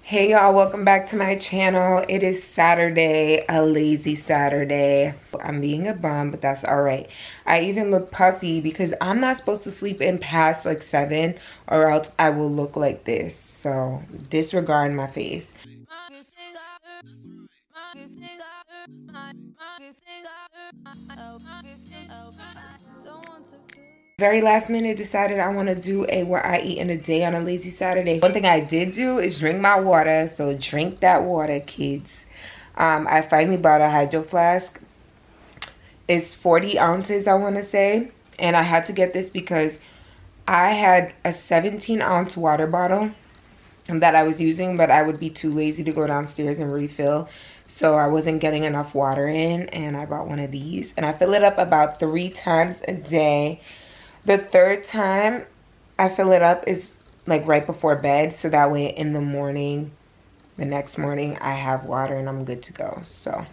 Hey y'all, welcome back to my channel. It is Saturday, a lazy Saturday. I'm being a bum, but that's all right. I even look puffy because I'm not supposed to sleep in past like 7 or else I will look like this. So disregard my face. Very last minute decided I want to do a what I eat in a day on a lazy Saturday. One thing I did do is drink my water, so drink that water, kids. I finally bought a hydro flask. It's 40 ounces, I want to say, and I had to get this because I had a 17-ounce water bottle that I was using, but I would be too lazy to go downstairs and refill, so I wasn't getting enough water in, and I bought one of these, and I fill it up about 3 times a day. The third time I fill it up is like right before bed, so that way in the morning, the next morning, I have water and I'm good to go. So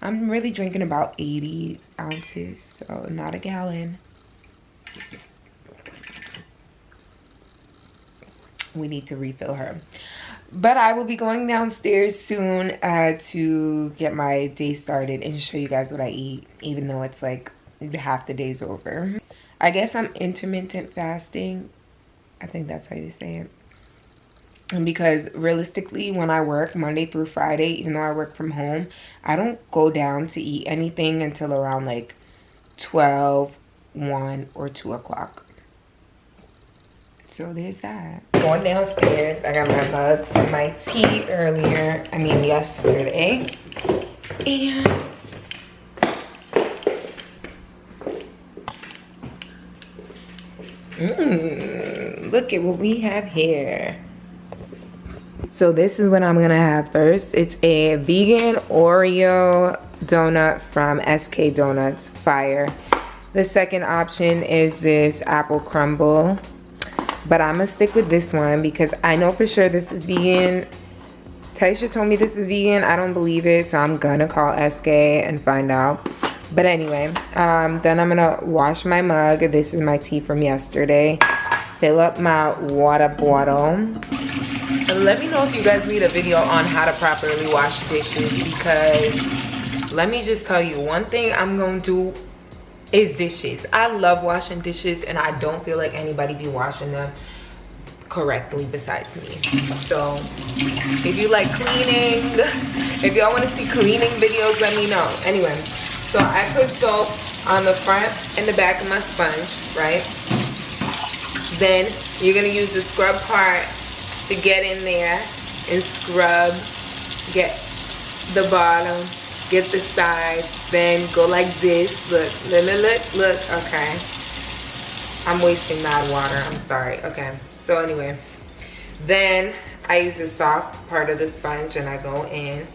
I'm really drinking about 80 ounces, so not a gallon. We need to refill her. But I will be going downstairs soon to get my day started and show you guys what I eat, even though it's like half the day's over. I guess I'm intermittent fasting. I think that's how you say it. And because realistically, when I work Monday through Friday, even though I work from home, I don't go down to eat anything until around like 12, 1, or 2 o'clock. So there's that. Going downstairs, I got my mug from my tea yesterday. And look at what we have here. So this is what I'm gonna have first. It's a vegan Oreo donut from SK Donuts, fire. The second option is this apple crumble, but I'm gonna stick with this one because I know for sure this is vegan. Taisha told me this is vegan. I don't believe it, so I'm gonna call SK and find out. But anyway, then I'm gonna wash my mug. This is my tea from yesterday. Fill up my water bottle. Let me know if you guys need a video on how to properly wash dishes, because let me just tell you, one thing I'm gonna do is dishes. I love washing dishes and I don't feel like anybody be washing them correctly besides me. So if you like cleaning, if y'all want to see cleaning videos, let me know. Anyway, so I put soap on the front and the back of my sponge, right? Then you're gonna use the scrub part to get in there and scrub, get the bottom, get the sides, then go like this. Look, okay. I'm wasting mad water, I'm sorry, okay. So anyway, then I use the soft part of the sponge and I go in.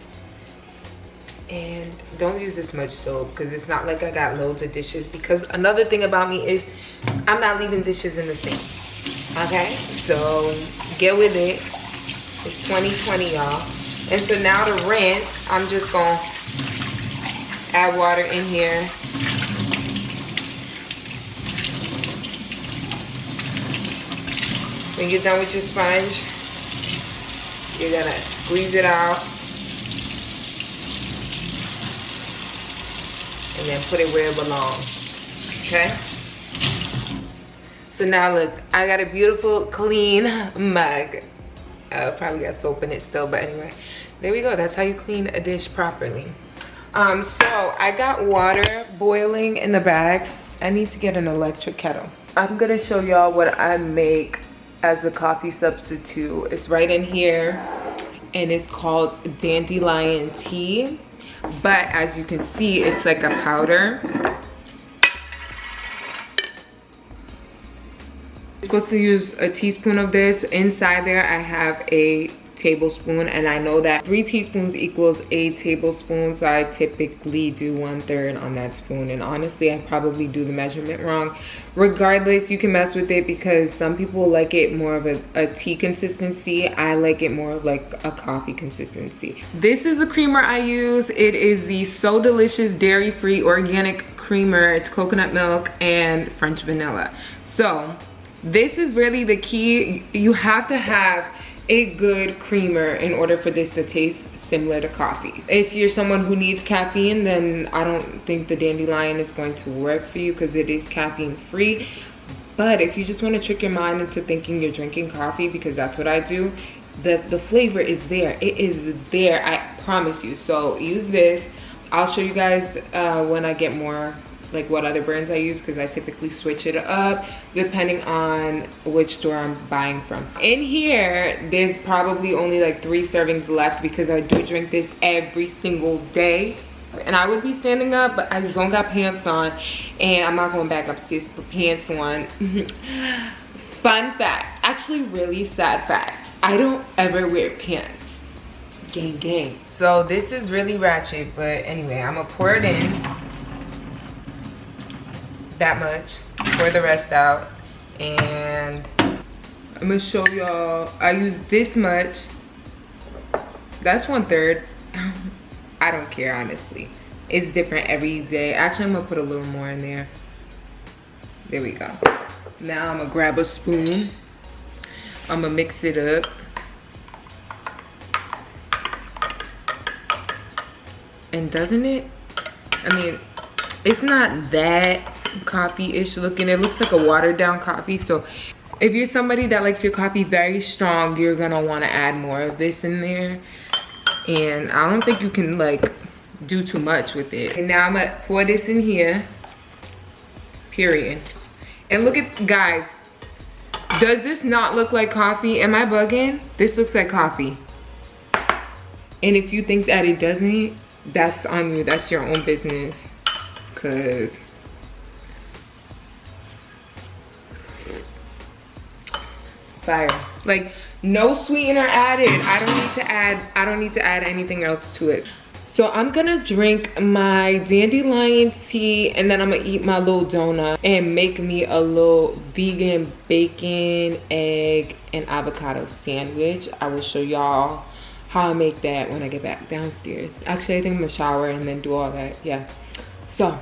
And don't use this much soap because it's not like I got loads of dishes, because another thing about me is I'm not leaving dishes in the sink. Okay, so get with it. It's 2020, y'all. And so now to rinse, I'm just gonna add water in here. When you're done with your sponge, you're gonna squeeze it out and then put it where it belongs, okay? So now look, I got a beautiful clean mug. Probably got soap in it still, but anyway, there we go. That's how you clean a dish properly. So I got water boiling in the bag. I need to get an electric kettle. I'm gonna show y'all what I make as a coffee substitute. It's right in here and it's called dandelion tea. But as you can see, it's like a powder. I'm supposed to use a teaspoon of this. Inside there I have a tablespoon, and I know that 3 teaspoons equals a tablespoon, so I typically do 1/3 on that spoon. And honestly, I probably do the measurement wrong. Regardless, you can mess with it because some people like it more of a tea consistency. I like it more of like a coffee consistency. This is the creamer I use. It is the So Delicious dairy-free organic creamer. It's coconut milk and French vanilla. So this is really the key. You have to have a good creamer in order for this to taste similar to coffee. If you're someone who needs caffeine, then I don't think the dandelion is going to work for you because it is caffeine free. But if you just want to trick your mind into thinking you're drinking coffee, because that's what I do, the flavor is there. It is there, I promise you. So use this. I'll show you guys when I get more, like what other brands I use, because I typically switch it up depending on which store I'm buying from. In here, there's probably only like 3 servings left because I do drink this every single day. And I would be standing up, but I just don't got pants on, and I'm not going back upstairs to put pants on. Fun fact, actually really sad fact, I don't ever wear pants. Gang gang. So this is really ratchet, but anyway, I'm gonna pour it in. That much. Pour the rest out. And I'm gonna show y'all, I use this much. That's 1/3. I don't care, honestly. It's different every day. Actually, I'm gonna put a little more in there. There we go. Now I'm gonna grab a spoon. I'm gonna mix it up. And doesn't it? I mean, it's not that coffee-ish looking. It looks like a watered down coffee. So if you're somebody that likes your coffee very strong, you're gonna wanna add more of this in there. And I don't think you can like do too much with it. And now I'm gonna pour this in here, period. And look at, guys, does this not look like coffee? Am I bugging? This looks like coffee. And if you think that it doesn't, that's on you, that's your own business. Cause fire. Like, no sweetener added. I don't need to add anything else to it. So I'm gonna drink my dandelion tea, and then I'm gonna eat my little donut and make me a little vegan bacon, egg, and avocado sandwich. I will show y'all how I make that when I get back downstairs. Actually, I think I'm gonna shower and then do all that, yeah. So,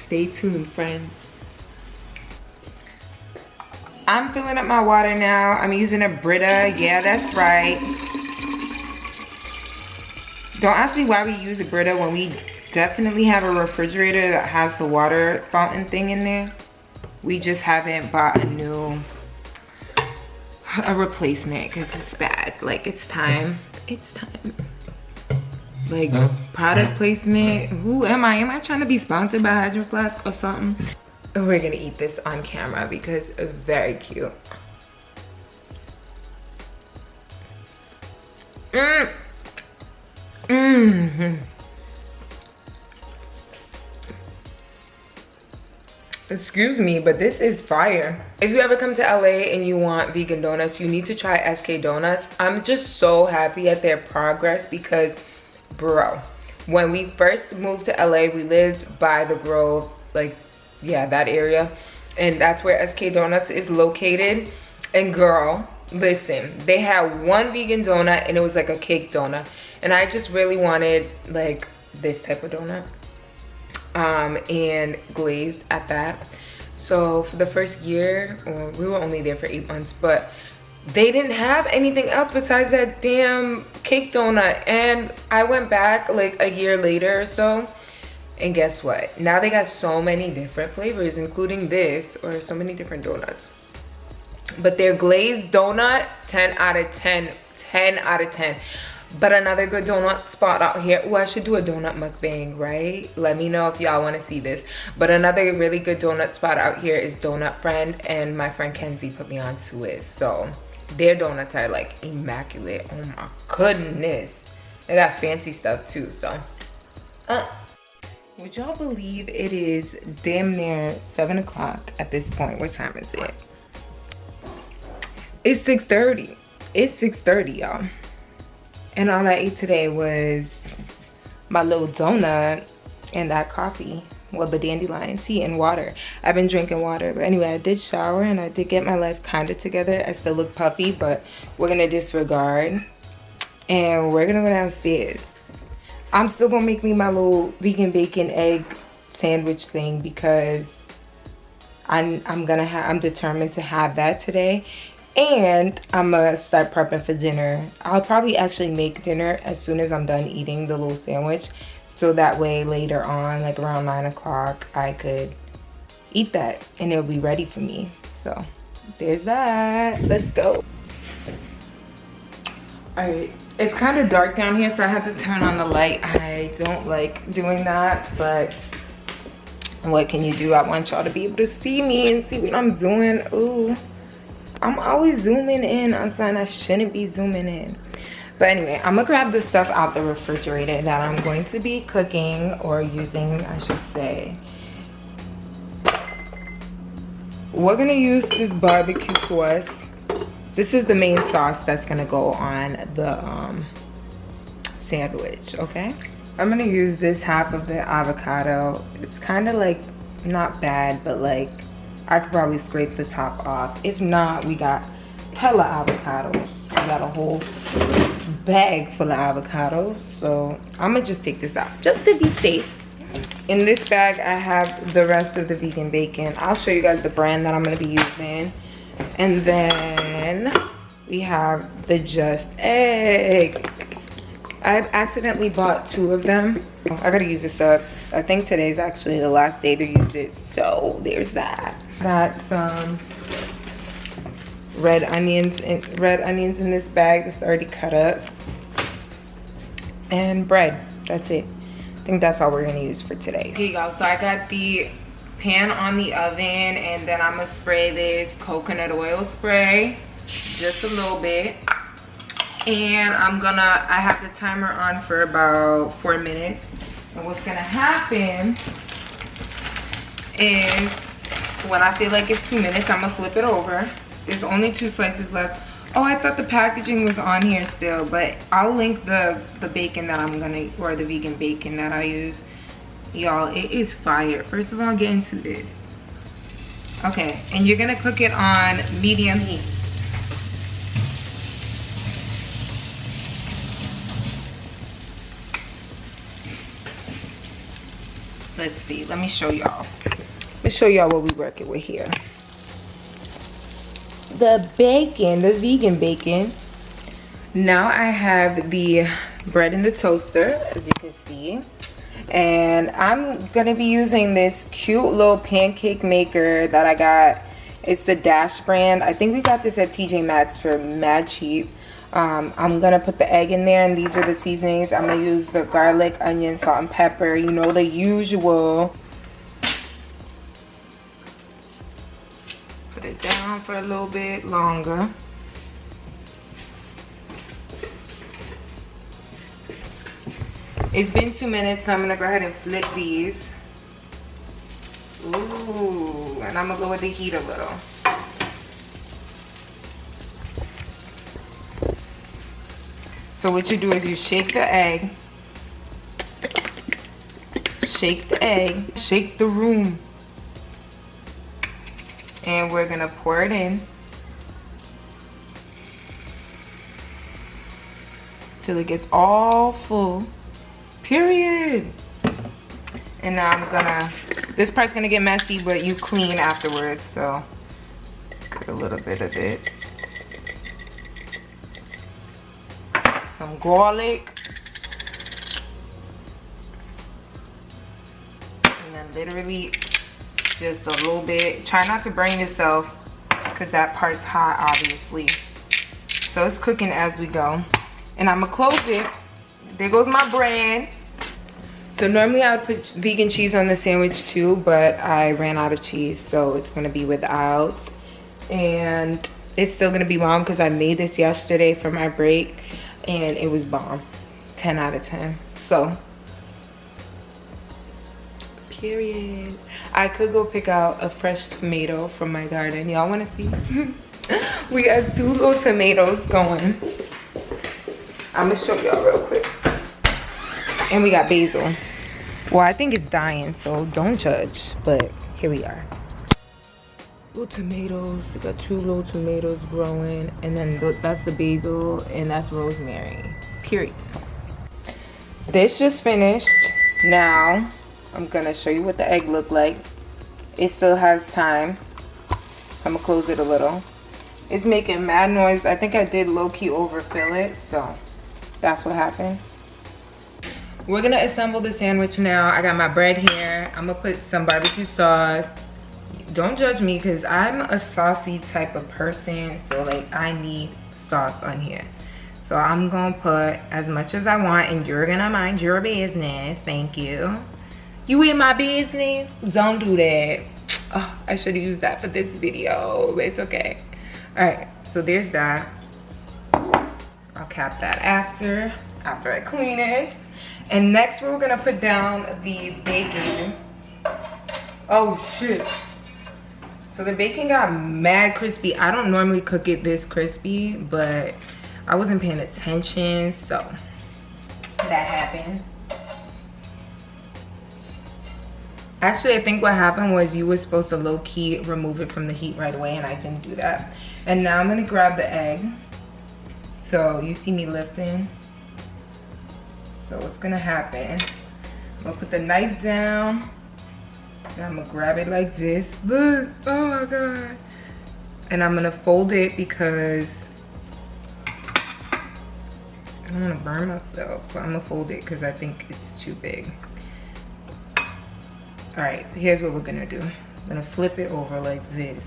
stay tuned, friends. I'm filling up my water now. I'm using a Brita. Yeah, that's right. Don't ask me why we use a Brita when we definitely have a refrigerator that has the water fountain thing in there. We just haven't bought a replacement because it's bad. Like, it's time. It's time. Like, product placement. Who am I? Am I trying to be sponsored by Hydro Flask or something? We're gonna eat this on camera because it's very cute. Excuse me, but this is fire. If you ever come to LA and you want vegan donuts, you need to try SK Donuts. I'm just so happy at their progress because, bro, when we first moved to LA, we lived by the Grove, like, yeah, that area, and that's where SK Donuts is located. And girl, listen, they had one vegan donut and it was like a cake donut, and I just really wanted like this type of donut, and glazed at that. So for the first year, well, we were only there for 8 months, but they didn't have anything else besides that damn cake donut. And I went back like a year later or so, and guess what? Now they got so many different flavors, including this, or so many different donuts. But their glazed donut, 10 out of 10, 10 out of 10. But another good donut spot out here. Oh, I should do a donut mukbang, right? Let me know if y'all want to see this. But another really good donut spot out here is Donut Friend, and my friend Kenzie put me on to it. So their donuts are like immaculate. Oh my goodness. They got fancy stuff too, so. Would y'all believe it is damn near 7 o'clock at this point? What time is it? It's 6:30. It's 6:30, y'all. And all I ate today was my little donut and that coffee. Well, the dandelion tea and water. I've been drinking water. But anyway, I did shower and I did get my life kind of together. I still look puffy, but we're going to disregard. And we're going to go downstairs. I'm still going to make me my little vegan bacon egg sandwich thing because I'm determined to have that today. And I'm gonna start prepping for dinner. I'll probably actually make dinner as soon as I'm done eating the little sandwich. So that way later on, like around 9 o'clock, I could eat that and it'll be ready for me. So there's that. Let's go. All right, it's kind of dark down here, so I had to turn on the light. I don't like doing that, but what can you do? I want y'all to be able to see me and see what I'm doing. Ooh, I'm always zooming in on something I shouldn't be zooming in. But anyway, I'm gonna grab the stuff out the refrigerator that I'm going to be cooking or using, I should say. We're gonna use this barbecue sauce. This is the main sauce that's gonna go on the sandwich, okay? I'm gonna use this half of the avocado. It's kind of like not bad, but like I could probably scrape the top off. If not, we got hella avocados. We got a whole bag full of avocados. So I'm gonna just take this out just to be safe. In this bag, I have the rest of the vegan bacon. I'll show you guys the brand that I'm gonna be using. And then we have the Just Egg. I've accidentally bought 2 of them. I gotta use this up. I think today's actually the last day to use it, so there's that. Got some red onions in this bag that's already cut up. And bread, that's it. I think that's all we're gonna use for today. Here you go, so I got the pan on the oven, and then I'm gonna spray this coconut oil spray, just a little bit. And I have the timer on for about 4 minutes. And what's gonna happen is when I feel like it's 2 minutes, I'm gonna flip it over. There's only 2 slices left. Oh, I thought the packaging was on here still, but I'll link the bacon that or the vegan bacon that I use. Y'all, it is fire. First of all, get into this. Okay, and you're gonna cook it on medium heat. Let's see, let me show y'all. Let me show y'all what we're working with here. The bacon, the vegan bacon. Now I have the bread in the toaster, as you can see. And I'm gonna be using this cute little pancake maker that I got. It's the Dash brand. I think we got this at TJ Maxx for mad cheap. I'm gonna put the egg in there, and these are the seasonings. I'm gonna use the garlic, onion, salt, and pepper. You know, the usual. Put it down for a little bit longer. It's been 2 minutes, so I'm gonna go ahead and flip these. Ooh, and I'm gonna lower the heat a little. So what you do is you shake the egg, shake the room, and we're gonna pour it in till it gets all full, period. And now this part's gonna get messy, but you clean afterwards, so get a little bit of it. Some garlic. And then literally just a little bit. Try not to burn yourself because that part's hot, obviously. So it's cooking as we go. And I'm gonna close it. There goes my bread. So normally I would put vegan cheese on the sandwich too, but I ran out of cheese, so it's gonna be without. And it's still gonna be bomb because I made this yesterday for my break. And it was bomb. 10 out of 10. So, period. I could go pick out a fresh tomato from my garden. Y'all wanna see? We got 2 little tomatoes going. I'm gonna show y'all real quick. And we got basil. Well, I think it's dying, so don't judge. But here we are. Little tomatoes. We got 2 little tomatoes growing, and then that's the basil, and that's rosemary. Period. This just finished. Now I'm gonna show you what the egg looked like. It still has time. I'm gonna close it a little. It's making mad noise. I think I did low-key overfill it, so that's what happened. We're gonna assemble the sandwich now. I got my bread here. I'm gonna put some barbecue sauce. Don't judge me, because I'm a saucy type of person, so like I need sauce on here. So I'm gonna put as much as I want, and you're gonna mind your business. Thank you. You in my business? Don't do that. Oh, I should have used that for this video, but it's okay. All right, so there's that. I'll cap that after I clean it. And next we're gonna put down the bacon. Oh shit. So the bacon got mad crispy. I don't normally cook it this crispy, but I wasn't paying attention, so that happened. Actually, I think what happened was you were supposed to low-key remove it from the heat right away, and I didn't do that. And now I'm gonna grab the egg. So you see me lifting. So what's gonna happen, I'm gonna put the knife down, and I'm gonna grab it like this. Look, oh my God. And I'm gonna fold it because I don't wanna burn myself, but I'm gonna fold it because I think it's too big. All right, here's what we're gonna do. I'm gonna flip it over like this.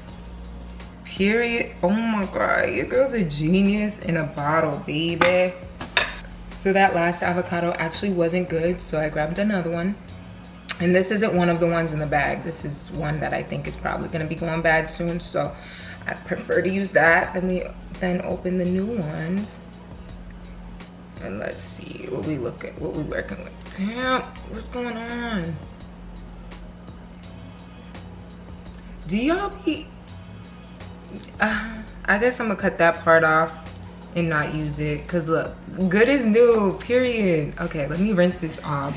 Period. Oh my God, your girl's a genius in a bottle, baby. So that last avocado actually wasn't good, so I grabbed another one. And this isn't one of the ones in the bag. This is one that I think is probably gonna be going bad soon, so I prefer to use that. Let me then open the new ones. And let's see what we working with. Damn, what's going on? Do y'all be, I guess I'm gonna cut that part off and not use it, cause look, good is new, period. Okay, let me rinse this off.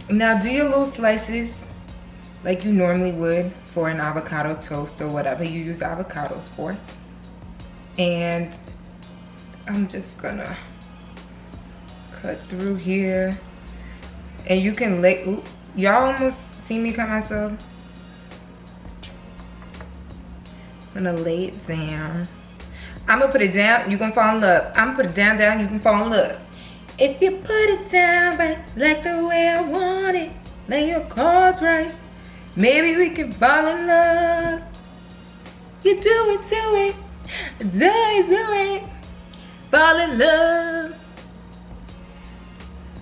Now do your little slices like you normally would for an avocado toast or whatever you use avocados for. And I'm just gonna cut through here, and you can lay, y'all almost see me cut myself. I'm gonna lay it down. I'm gonna put it down, you can fall in love. I'm gonna put it down, you can fall in love. If you put it down right, like the way I want it, lay your cards right, maybe we can fall in love. You do it, do it, fall in love.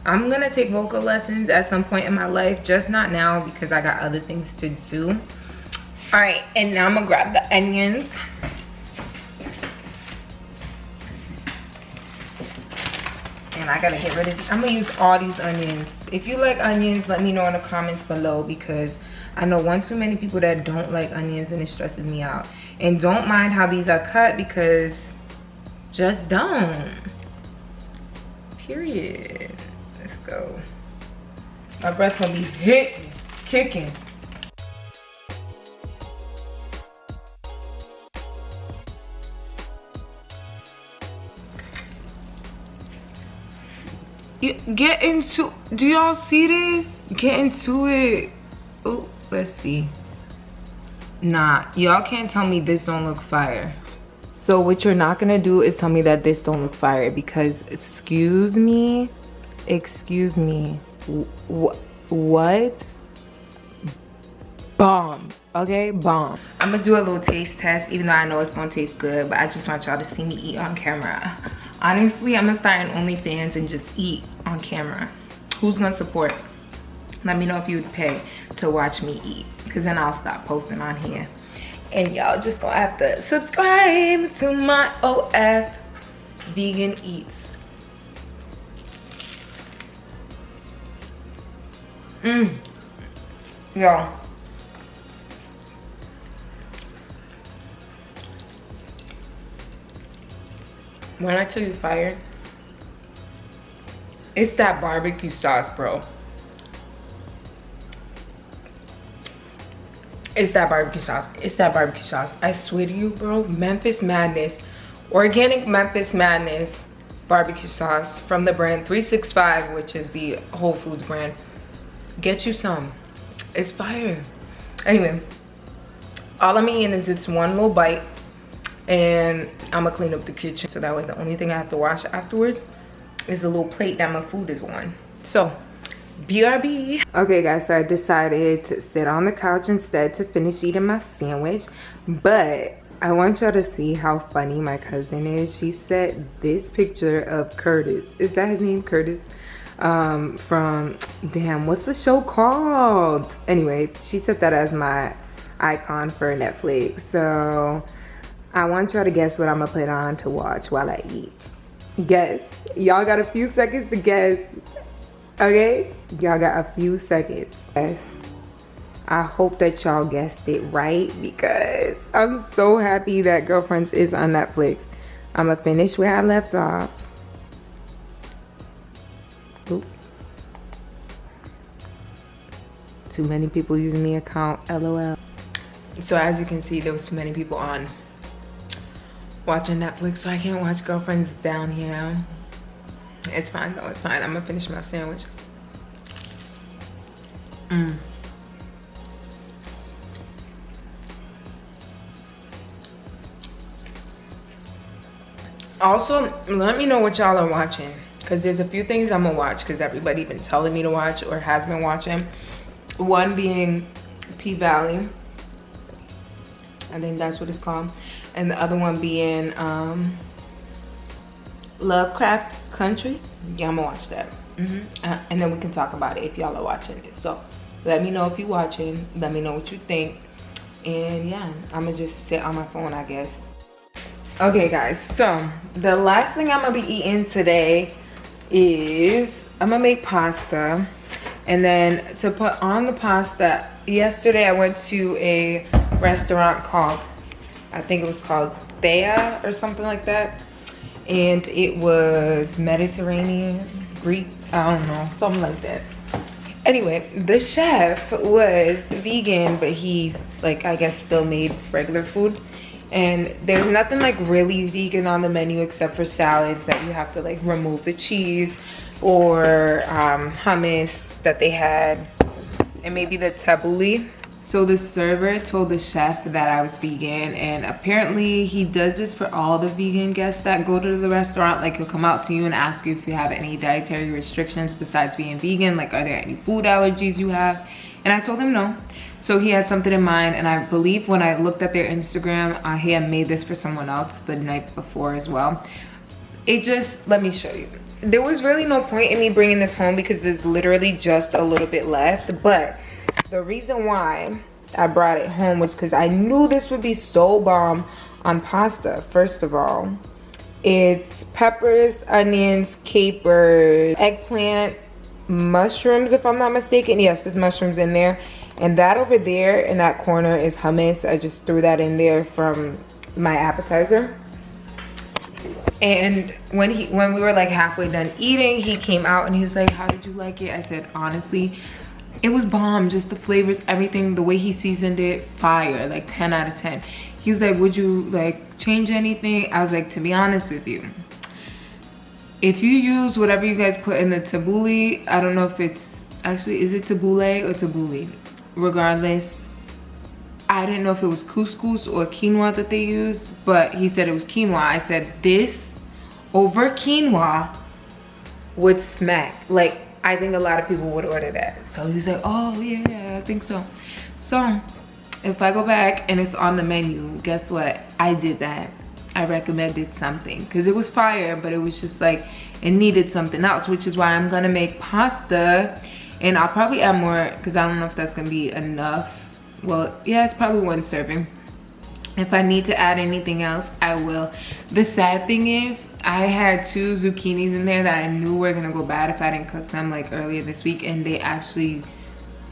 I'm gonna take vocal lessons at some point in my life, just not now because I got other things to do. All right, and now I'm gonna grab the onions. And I gotta get rid of, I'm gonna use all these onions. If you like onions, let me know in the comments below, because I know one too many people that don't like onions and it stresses me out. And don't mind how these are cut, because just don't. Period. Let's go. My breath gonna be hitting, kicking. Get into, do y'all see this? Get into it. Oh, let's see. Nah, y'all can't tell me this don't look fire. So what you're not gonna do is tell me that this don't look fire, because excuse me, what? Bomb, okay, bomb. I'm gonna do a little taste test, even though I know it's gonna taste good, but I just want y'all to see me eat on camera. Honestly, I'm gonna start an OnlyFans and just eat on camera. Who's gonna support? Let me know if you would pay to watch me eat, because then I'll stop posting on here. And y'all just gonna have to subscribe to my OF Vegan Eats. Y'all. When I tell you fire, it's that barbecue sauce, bro. It's that barbecue sauce. It's that barbecue sauce. I swear to you, bro. Memphis Madness. Organic Memphis Madness barbecue sauce from the brand 365, which is the Whole Foods brand. Get you some. It's fire. Anyway, all I'm eating is this one little bite, and I'm gonna clean up the kitchen so that way the only thing I have to wash afterwards is the little plate that my food is on. So, BRB. Okay guys, so I decided to sit on the couch instead to finish eating my sandwich, but I want y'all to see how funny my cousin is. She sent this picture of Curtis. Is that his name, Curtis? From, damn, what's the show called? Anyway, she set that as my icon for Netflix. So I want y'all to guess what I'm gonna put on to watch while I eat. Guess. Y'all got a few seconds to guess. Okay? Y'all got a few seconds. Yes. I hope that y'all guessed it right because I'm so happy that Girlfriends is on Netflix. I'm gonna finish where I left off. Oop. Too many people using the account, LOL. So as you can see, there was too many people on watching Netflix, so I can't watch Girlfriends down here. It's fine though, it's fine. I'm gonna finish my sandwich. Also, let me know what y'all are watching, because there's a few things I'm gonna watch because everybody been telling me to watch or has been watching. One being P-Valley, I think that's what it's called, and the other one being Lovecraft Country. Yeah, I'm gonna watch that. And then we can talk about it if y'all are watching it. So let me know if you're watching, let me know what you think, and yeah, I'm gonna just sit on my phone, I guess. Okay guys, so the last thing I'm gonna be eating today is I'm gonna make pasta. And then to put on the pasta, yesterday I went to a restaurant called, I think it was called Thea or something like that, and it was Mediterranean, Greek, I don't know, something like that. Anyway, the chef was vegan, but he, like, I guess still made regular food. And there's nothing like really vegan on the menu except for salads that you have to like remove the cheese, or hummus that they had, and maybe the tabbouleh. So the server told the chef that I was vegan, and apparently he does this for all the vegan guests that go to the restaurant. Like, he'll come out to you and ask you if you have any dietary restrictions besides being vegan. Like, are there any food allergies you have? And I told him no. So he had something in mind, and I believe when I looked at their Instagram, he had made this for someone else the night before as well. It just, let me show you. There was really no point in me bringing this home because there's literally just a little bit left, but the reason why I brought it home was because I knew this would be so bomb on pasta. First of all, it's peppers, onions, capers, eggplant, mushrooms, if I'm not mistaken. Yes, there's mushrooms in there. And that over there in that corner is hummus. I just threw that in there from my appetizer. And when we were like halfway done eating, he came out and he was like, how did you like it? I said, honestly, it was bomb. Just the flavors, everything, the way he seasoned it, fire, like 10 out of 10. He was like, would you like change anything? I was like, to be honest with you, if you use whatever you guys put in the tabbouleh, I don't know if it's actually, is it tabbouleh or tabbouleh? Regardless, I didn't know if it was couscous or quinoa that they used, but he said it was quinoa. I said this over quinoa would smack. Like, I think a lot of people would order that. So he was like, oh yeah, I think so. So if I go back and it's on the menu, guess what? I did that. I recommended something because it was fire, but it was just like, it needed something else, which is why I'm gonna make pasta. And I'll probably add more because I don't know if that's gonna be enough. Well, yeah, it's probably one serving. If I need to add anything else, I will. The sad thing is, I had 2 zucchinis in there that I knew were gonna go bad if I didn't cook them like earlier this week, and they actually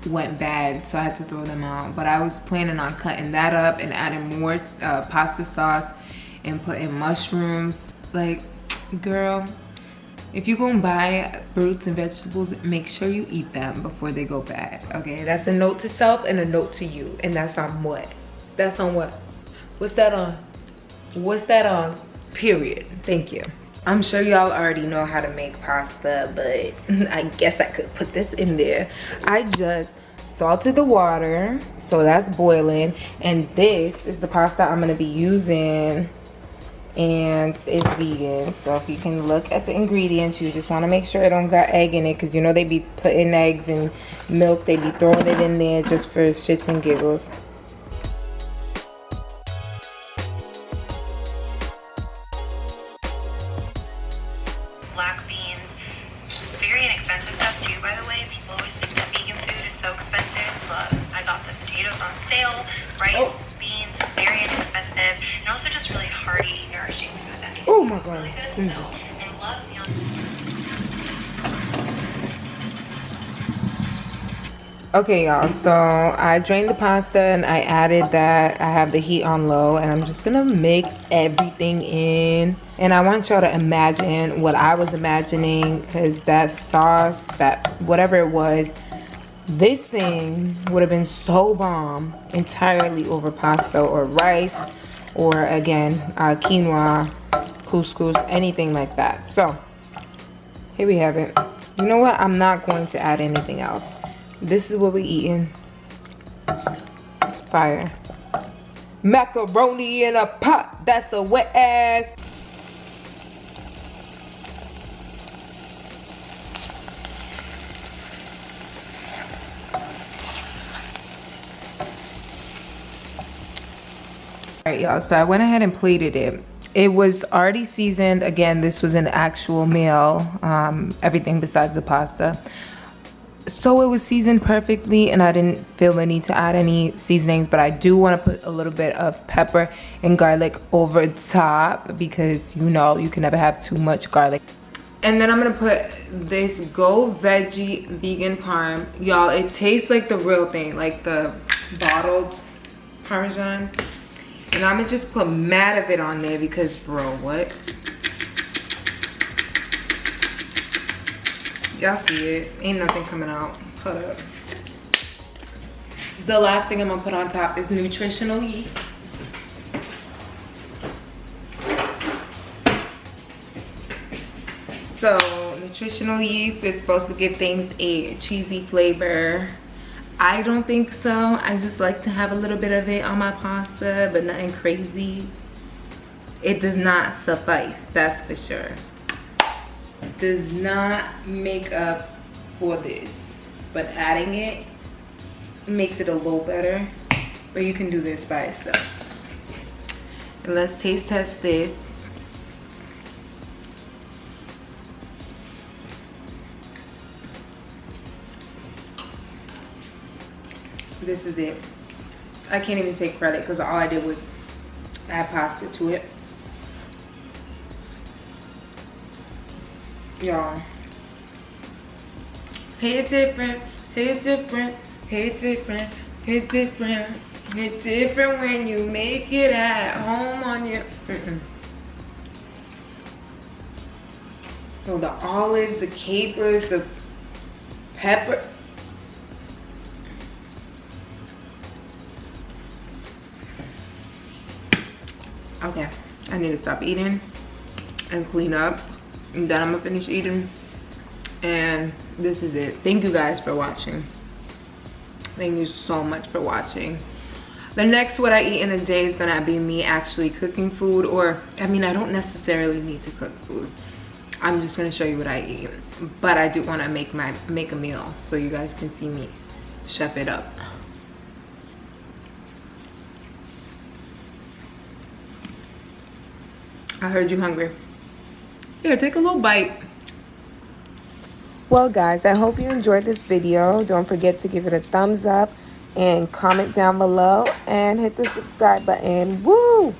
went bad, so I had to throw them out. But I was planning on cutting that up and adding more pasta sauce and putting mushrooms. Like, girl, if you're gonna buy fruits and vegetables, make sure you eat them before they go bad, okay? That's a note to self and a note to you. And that's on what? That's on what? What's that on? What's that on? Period. Thank you. I'm sure y'all already know how to make pasta, but I guess I could put this in there. I just salted the water, so that's boiling, and this is the pasta I'm gonna be using, and it's vegan. So if you can look at the ingredients, you just want to make sure it don't got egg in it, because you know they be putting eggs and milk, they be throwing it in there just for shits and giggles. Black beans, very inexpensive stuff too, by the way. People always think that vegan food is so expensive, but I got the potatoes on sale, rice, beans, very inexpensive, and also just really hearty, nourishing food that Oh my god. really good. So, and love meal. Okay, y'all, so I drained the pasta and I added that. I have the heat on low, and I'm just gonna mix everything in. And I want y'all to imagine what I was imagining, because that sauce, that whatever it was, this thing would have been so bomb entirely over pasta or rice, or again, quinoa, couscous, anything like that. So here we have it. You know what? I'm not going to add anything else. This is what we eating. Fire. Macaroni in a pot. That's a wet ass. Alright, y'all, so I went ahead and plated it. It was already seasoned. Again, this was an actual meal, everything besides the pasta. So it was seasoned perfectly, and I didn't feel the need to add any seasonings, but I do want to put a little bit of pepper and garlic over top, because you know you can never have too much garlic. And then I'm gonna put this Go Veggie vegan parm. Y'all, it tastes like the real thing, like the bottled Parmesan. And I'm gonna just put mad of it on there because, bro, what? Y'all see it? Ain't nothing coming out. Hold up. The last thing I'm gonna put on top is nutritional yeast. So, nutritional yeast is supposed to give things a cheesy flavor. I don't think so. I just like to have a little bit of it on my pasta, but nothing crazy. It does not suffice, that's for sure. Does not make up for this, but adding it makes it a little better. But you can do this by itself. And let's taste test this. This is it. I can't even take credit because all I did was add pasta to it. Y'all, hit different, hit different, hit different, hit different, hit different when you make it at home on your. So the olives, the capers, the pepper. Okay, I need to stop eating and clean up, and then I'm gonna finish eating, and this is it. Thank you guys for watching. Thank you so much for watching. The next what I eat in a day is gonna be me actually cooking food, or I mean, I don't necessarily need to cook food. I'm just gonna show you what I eat, but I do want to make a meal so you guys can see me chef it up. I heard you hungry. Here, take a little bite. Well guys, I hope you enjoyed this video. Don't forget to give it a thumbs up and comment down below and hit the subscribe button. Woo!